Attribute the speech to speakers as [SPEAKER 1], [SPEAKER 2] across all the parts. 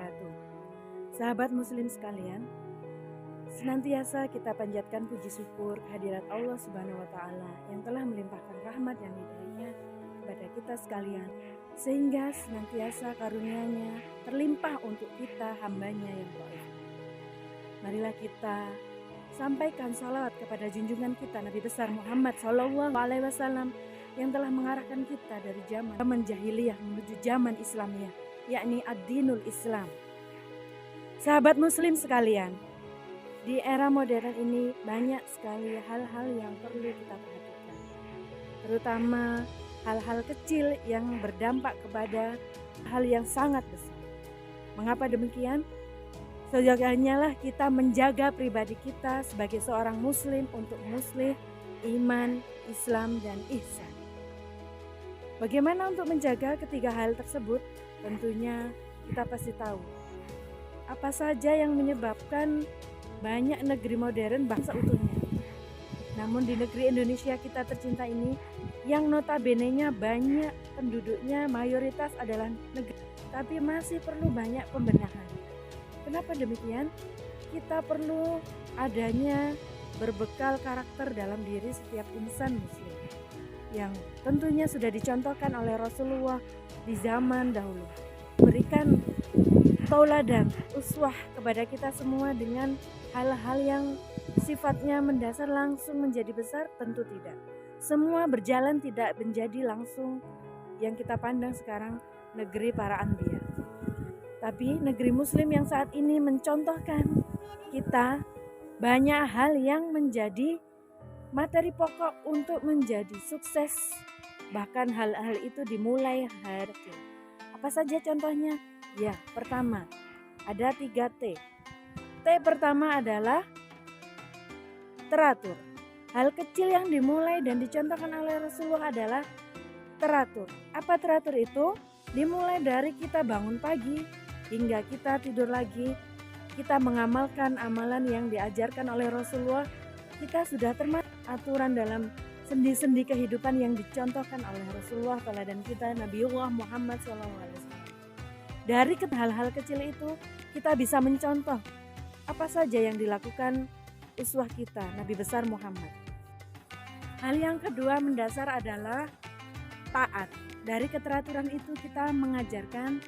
[SPEAKER 1] wabarakatuh. Sahabat muslim sekalian, senantiasa kita panjatkan puji syukur kehadirat Allah Subhanahu wa taala yang telah melimpahkan rahmat dan hidayah kepada kita sekalian, sehingga senantiasa karunia-Nya terlimpah untuk kita hambanya yang dhaif. Marilah kita sampaikan salawat kepada junjungan kita Nabi besar Muhammad SAW yang telah mengarahkan kita dari zaman jahiliyah menuju zaman Islamiyah, yakni ad-dinul Islam. Sahabat muslim sekalian, di era modern ini banyak sekali hal-hal yang perlu kita perhatikan, terutama hal-hal kecil yang berdampak kepada hal yang sangat besar. Mengapa demikian? Seyogyanya lah kita menjaga pribadi kita sebagai seorang muslim untuk muslih iman, Islam, dan ihsan. Bagaimana untuk menjaga ketiga hal tersebut? Tentunya kita pasti tahu apa saja yang menyebabkan banyak negeri modern bangsa utuhnya. Namun di negeri Indonesia kita tercinta ini, yang notabene-nya banyak penduduknya mayoritas adalah negeri, tapi masih perlu banyak pembenahan. Kenapa demikian? Kita perlu adanya berbekal karakter dalam diri setiap insan muslim yang tentunya sudah dicontohkan oleh Rasulullah di zaman dahulu. Berikan tauladan, uswah kepada kita semua dengan hal-hal yang sifatnya mendasar langsung menjadi besar, tentu tidak. Semua berjalan tidak menjadi langsung yang kita pandang sekarang negeri para anbiya. Tapi negeri muslim yang saat ini mencontohkan kita banyak hal yang menjadi materi pokok untuk menjadi sukses. Bahkan hal-hal itu dimulai hari kecil. Apa saja contohnya? Ya, pertama, ada 3 T. T pertama adalah teratur. Hal kecil yang dimulai dan dicontohkan oleh Rasulullah adalah teratur. Apa teratur itu? Dimulai dari kita bangun pagi hingga kita tidur lagi, kita mengamalkan amalan yang diajarkan oleh Rasulullah. Kita sudah termasuk aturan dalam sendi-sendi kehidupan yang dicontohkan oleh Rasulullah teladan kita Nabiullah Muhammad SAW. Dari hal-hal kecil itu kita bisa mencontoh apa saja yang dilakukan uswah kita Nabi besar Muhammad. Hal yang kedua mendasar adalah taat. Dari keteraturan itu kita mengajarkan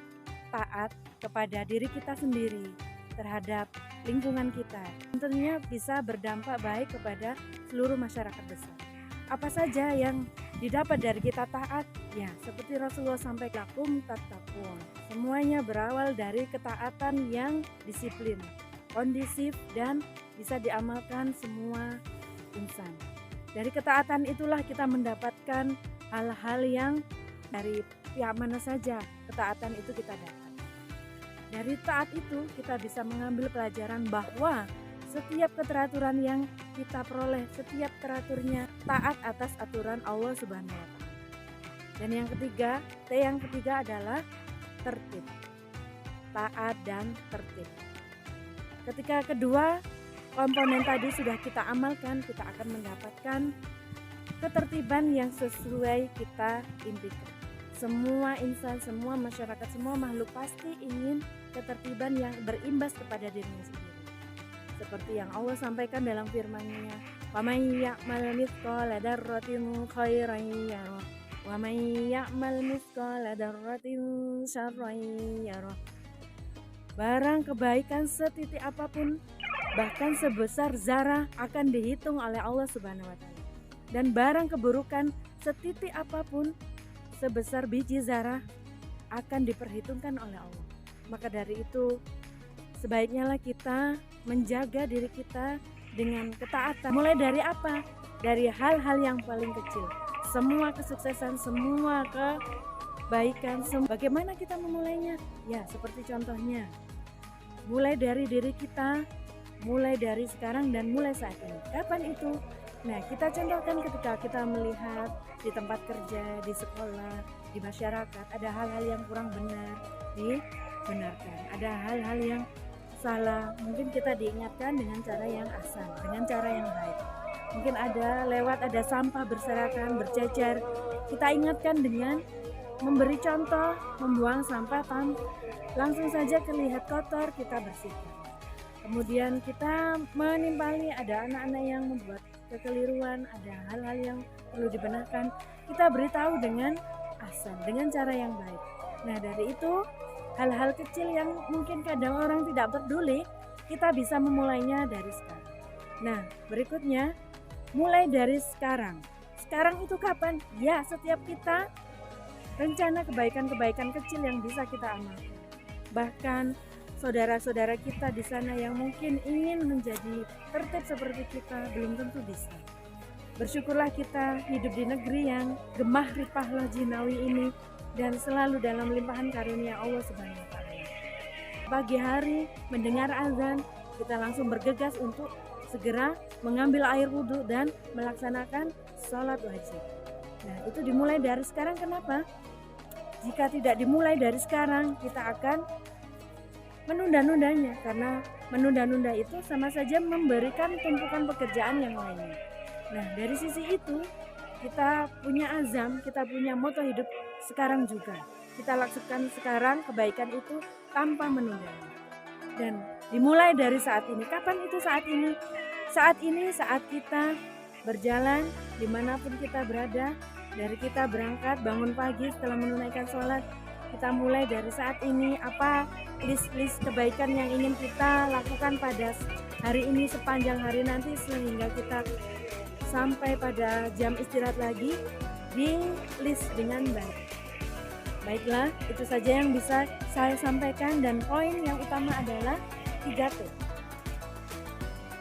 [SPEAKER 1] taat kepada diri kita sendiri, terhadap lingkungan kita. Tentunya bisa berdampak baik kepada seluruh masyarakat besar. Apa saja yang didapat dari kita taat? Ya, seperti Rasulullah sampaikan, lakum tattaqun. Semuanya berawal dari ketaatan yang disiplin, kondisif, dan bisa diamalkan semua insan. Dari ketaatan itulah kita mendapatkan hal-hal yang dari pihak mana saja ketaatan itu kita dapat. Dari taat itu kita bisa mengambil pelajaran bahwa setiap keteraturan yang kita peroleh, setiap teraturnya taat atas aturan Allah Subhanahu wa taala. Dan yang ketiga, T yang ketiga adalah tertib. Taat dan tertib. Ketika kedua komponen tadi sudah kita amalkan, kita akan mendapatkan ketertiban yang sesuai kita impikan. Semua insan, semua masyarakat, semua makhluk pasti ingin ketertiban yang berimbas kepada dirinya sendiri. Seperti yang Allah sampaikan dalam firman-Nya, "Wa may ya'mal mithqala dzarratin khairan yarah, wa may ya'mal mithqala dzarratin syarran yarah." Barang kebaikan setitik apapun, bahkan sebesar zarah, akan dihitung oleh Allah Subhanahu wa taala. Dan barang keburukan setitik apapun, sebesar biji zarah, akan diperhitungkan oleh Allah. Maka dari itu sebaiknya lah kita menjaga diri kita dengan ketaatan. Mulai dari apa? Dari hal-hal yang paling kecil. Semua kesuksesan, semua kebaikan, bagaimana kita memulainya? Ya, seperti contohnya, mulai dari diri kita, mulai dari sekarang dan mulai saat ini. Kapan itu? Nah, kita contohkan ketika kita melihat di tempat kerja, di sekolah, di masyarakat, ada hal-hal yang kurang benar, dibenarkan. Ada hal-hal yang salah, mungkin kita diingatkan dengan cara yang ahsan, dengan cara yang baik. Mungkin ada sampah berserakan, bercecer, kita ingatkan dengan memberi contoh, membuang sampah langsung saja terlihat kotor, kita bersihkan. Kemudian kita menimpali ada anak-anak yang membuat kekeliruan, ada hal-hal yang perlu dibenarkan, kita beritahu dengan asan, dengan cara yang baik. Nah, dari itu hal-hal kecil yang mungkin kadang orang tidak peduli, kita bisa memulainya dari sekarang. Nah, berikutnya mulai dari sekarang. Sekarang itu kapan? Ya, setiap kita rencana kebaikan-kebaikan kecil yang bisa kita amalkan. Bahkan saudara-saudara kita di sana yang mungkin ingin menjadi tertib seperti kita belum tentu bisa. Bersyukurlah kita hidup di negeri yang gemah ripah loh jinawi ini dan selalu dalam limpahan karunia Allah Subhanahu wa taala. Pagi hari mendengar azan, kita langsung bergegas untuk segera mengambil air wudhu dan melaksanakan sholat wajib. Nah, itu dimulai dari sekarang. Kenapa? Jika tidak dimulai dari sekarang, kita akan menunda-nundanya, karena menunda-nunda itu sama saja memberikan tumpukan pekerjaan yang lainnya. Nah, dari sisi itu kita punya azam, kita punya moto hidup sekarang juga. Kita lakukan sekarang kebaikan itu tanpa menunda. Dan dimulai dari saat ini. Kapan itu saat ini? Saat ini saat kita berjalan dimanapun kita berada, dari kita berangkat bangun pagi setelah menunaikan sholat, kita mulai dari saat ini apa list-list kebaikan yang ingin kita lakukan pada hari ini sepanjang hari nanti sehingga kita sampai pada jam istirahat lagi di list dengan baik. Baiklah, itu saja yang bisa saya sampaikan dan poin yang utama adalah 3T.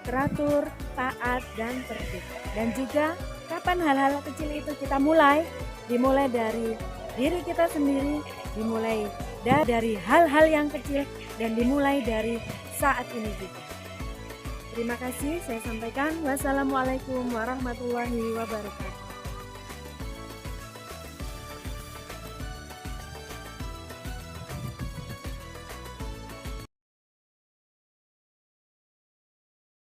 [SPEAKER 1] Teratur, taat, dan tertib. Dan juga kapan hal-hal kecil itu kita mulai? Dimulai dari diri kita sendiri, dimulai dari hal-hal yang kecil, dan dimulai dari saat ini juga. Terima kasih saya sampaikan. Wassalamualaikum warahmatullahi wabarakatuh.